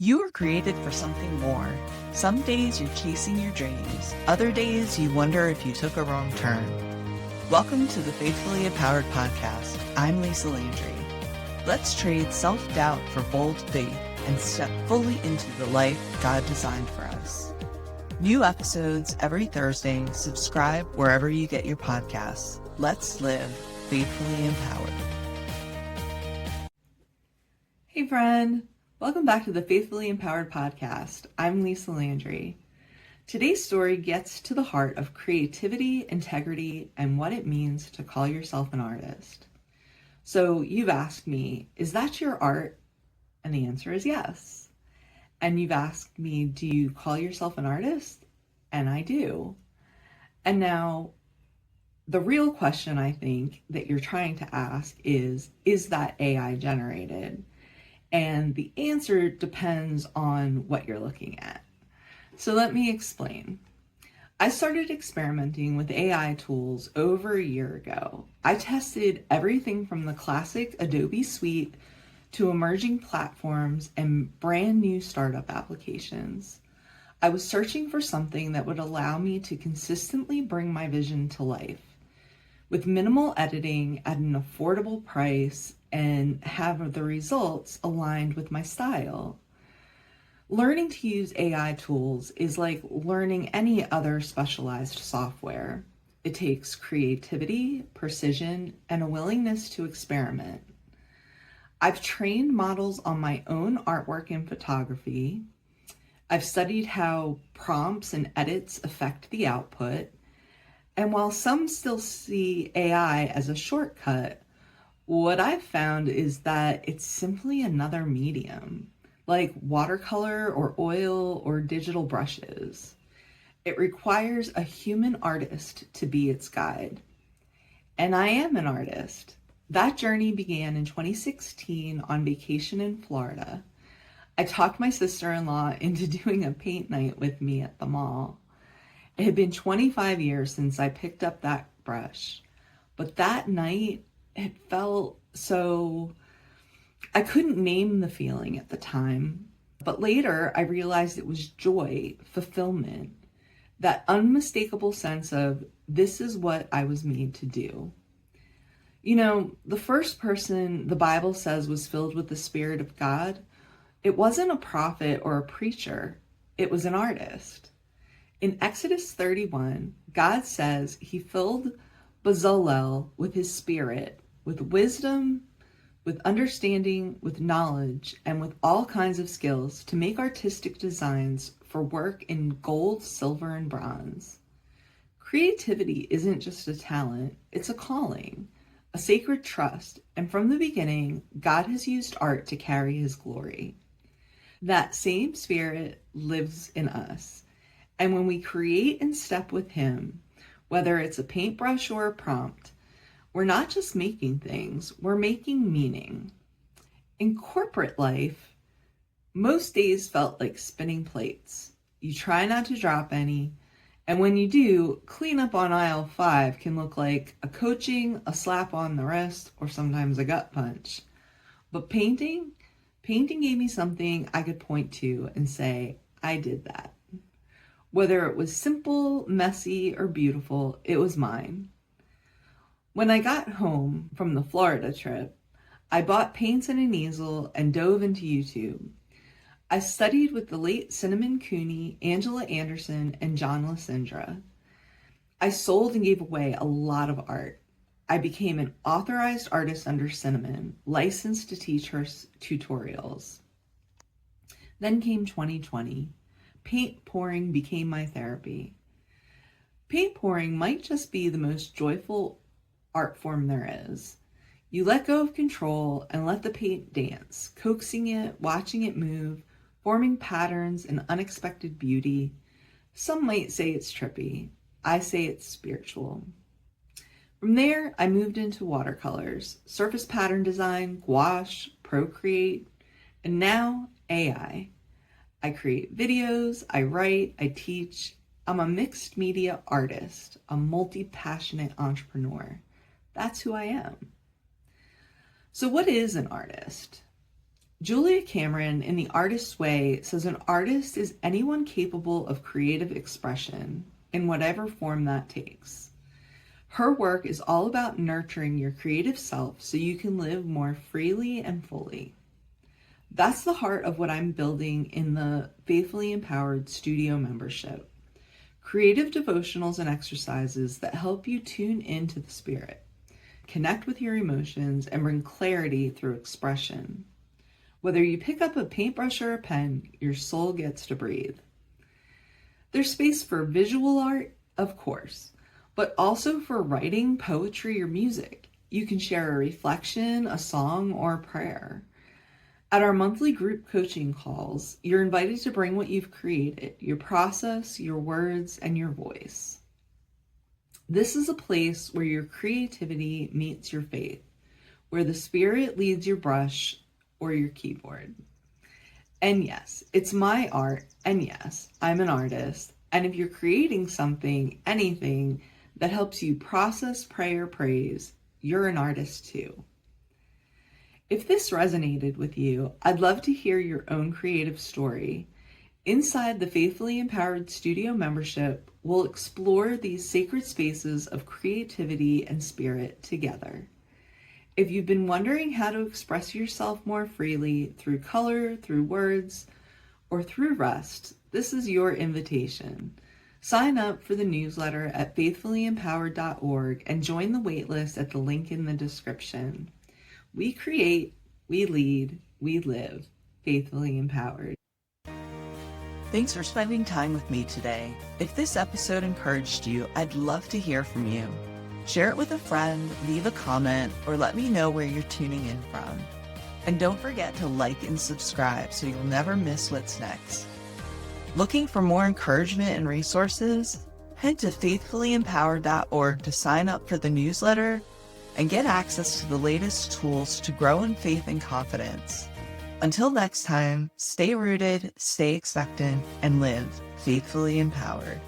You were created for something more. Some days you're chasing your dreams. Other days you wonder if you took a wrong turn. Welcome to the Faithfully Empowered podcast. I'm Lisa Landry. Let's trade self-doubt for bold faith and step fully into the life God designed for us. New episodes every Thursday. Subscribe wherever you get your podcasts. Let's live faithfully empowered. Hey friend. Welcome back to the Faithfully Empowered podcast. I'm Lisa Landry. Today's story gets to the heart of creativity, integrity, and what it means to call yourself an artist. So you've asked me, is that your art? And the answer is yes. And you've asked me, do you call yourself an artist? And I do. And now, the real question I think that you're trying to ask is that AI generated? And the answer depends on what you're looking at. So let me explain. I started experimenting with AI tools over a year ago. I tested everything from the classic Adobe suite to emerging platforms and brand new startup applications. I was searching for something that would allow me to consistently bring my vision to life with minimal editing at an affordable price and have the results aligned with my style. Learning to use AI tools is like learning any other specialized software. It takes creativity, precision, and a willingness to experiment. I've trained models on my own artwork and photography. I've studied how prompts and edits affect the output. And while some still see AI as a shortcut, what I've found is that it's simply another medium, like watercolor or oil or digital brushes. It requires a human artist to be its guide. And I am an artist. That journey began in 2016 on vacation in Florida. I talked my sister-in-law into doing a paint night with me at the mall. It had been 25 years since I picked up that brush, but that night it felt so, I couldn't name the feeling at the time, but later I realized it was joy, fulfillment, that unmistakable sense of this is what I was made to do. You know, the first person the Bible says was filled with the Spirit of God, it wasn't a prophet or a preacher, it was an artist. In Exodus 31, God says he filled Bezalel with his spirit, with wisdom, with understanding, with knowledge, and with all kinds of skills to make artistic designs for work in gold, silver, and bronze. Creativity isn't just a talent, it's a calling, a sacred trust, and from the beginning, God has used art to carry his glory. That same spirit lives in us. And when we create and step with him, whether it's a paintbrush or a prompt, we're not just making things, we're making meaning. In corporate life, most days felt like spinning plates. You try not to drop any, and when you do, cleanup on aisle 5 can look like a coaching, a slap on the wrist, or sometimes a gut punch. But painting gave me something I could point to and say, I did that. Whether it was simple, messy, or beautiful, it was mine. When I got home from the Florida trip, I bought paints and an easel and dove into YouTube. I studied with the late Cinnamon Cooney, Angela Anderson, and John Lasindra. I sold and gave away a lot of art. I became an authorized artist under Cinnamon, licensed to teach her tutorials. Then came 2020. Paint pouring became my therapy. Paint pouring might just be the most joyful art form there is. You let go of control and let the paint dance, coaxing it, watching it move, forming patterns and unexpected beauty. Some might say it's trippy. I say it's spiritual. From there, I moved into watercolors, surface pattern design, gouache, Procreate, and now AI. I create videos, I write, I teach. I'm a mixed media artist, a multi-passionate entrepreneur. That's who I am. So what is an artist? Julia Cameron, in The Artist's Way, says an artist is anyone capable of creative expression in whatever form that takes. Her work is all about nurturing your creative self so you can live more freely and fully. That's the heart of what I'm building in the Faithfully Empowered Studio membership. Creative devotionals and exercises that help you tune into the spirit, connect with your emotions, and bring clarity through expression. Whether you pick up a paintbrush or a pen, your soul gets to breathe. There's space for visual art, of course, but also for writing, poetry, or music. You can share a reflection, a song, or a prayer. At our monthly group coaching calls, you're invited to bring what you've created, your process, your words, and your voice. This is a place where your creativity meets your faith, where the spirit leads your brush or your keyboard. And yes, it's my art, and yes, I'm an artist. And if you're creating something, anything that helps you process, pray, or praise, you're an artist too. If this resonated with you, I'd love to hear your own creative story. Inside the Faithfully Empowered Studio membership, we'll explore these sacred spaces of creativity and spirit together. If you've been wondering how to express yourself more freely through color, through words, or through rest, this is your invitation. Sign up for the newsletter at faithfullyempowered.org and join the waitlist at the link in the description. We create, we lead, we live, faithfully empowered. Thanks for spending time with me today. If this episode encouraged you, I'd love to hear from you. Share it with a friend, leave a comment, or let me know where you're tuning in from. And don't forget to like and subscribe so you'll never miss what's next. Looking for more encouragement and resources? Head to faithfullyempowered.org to sign up for the newsletter and get access to the latest tools to grow in faith and confidence. Until next time, stay rooted, stay expectant, and live faithfully empowered.